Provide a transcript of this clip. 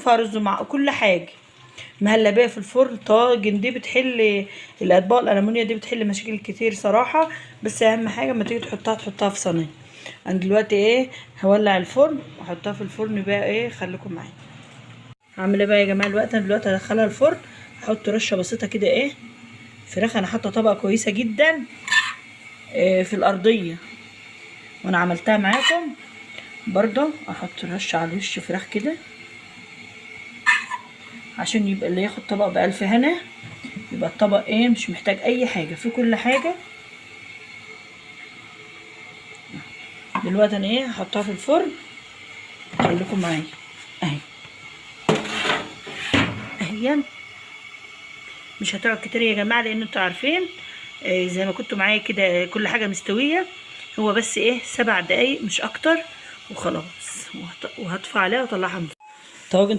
فيها رز مع كل حاجه، مهلبيه في الفرن. طاجن دي بتحل الاطباق الالومنيا دي، بتحل مشاكل كتير صراحه. بس اهم حاجه لما تيجي تحطها في صينيه. انا دلوقتي ايه هولع الفرن واحطها في الفرن بقى. ايه خليكم معايا. هعمل ايه بقى يا جماعه دلوقتي؟ انا دلوقتي هدخلها الفرن، احط رشه بسيطه كده ايه فراخ. انا حاطه طبقه كويسه جدا في الارضيه، وانا عملتها معاكم برضه. احط رشه على الوش فراخ كده عشان يبقى اللي ياخد طبق بألف هنا. يبقى الطبق ايه مش محتاج اي حاجه، في كل حاجه. دلوقتي انا ايه هحطها في الفرن. خليكم معايا اهي. اهي مش هتقعد كتير يا جماعه، لان انتوا عارفين زي ما كنتوا معايا كده كل حاجه مستويه. هو بس ايه 7 دقايق مش اكتر وخلاص. وهطفي عليها واطلعها من طاجن.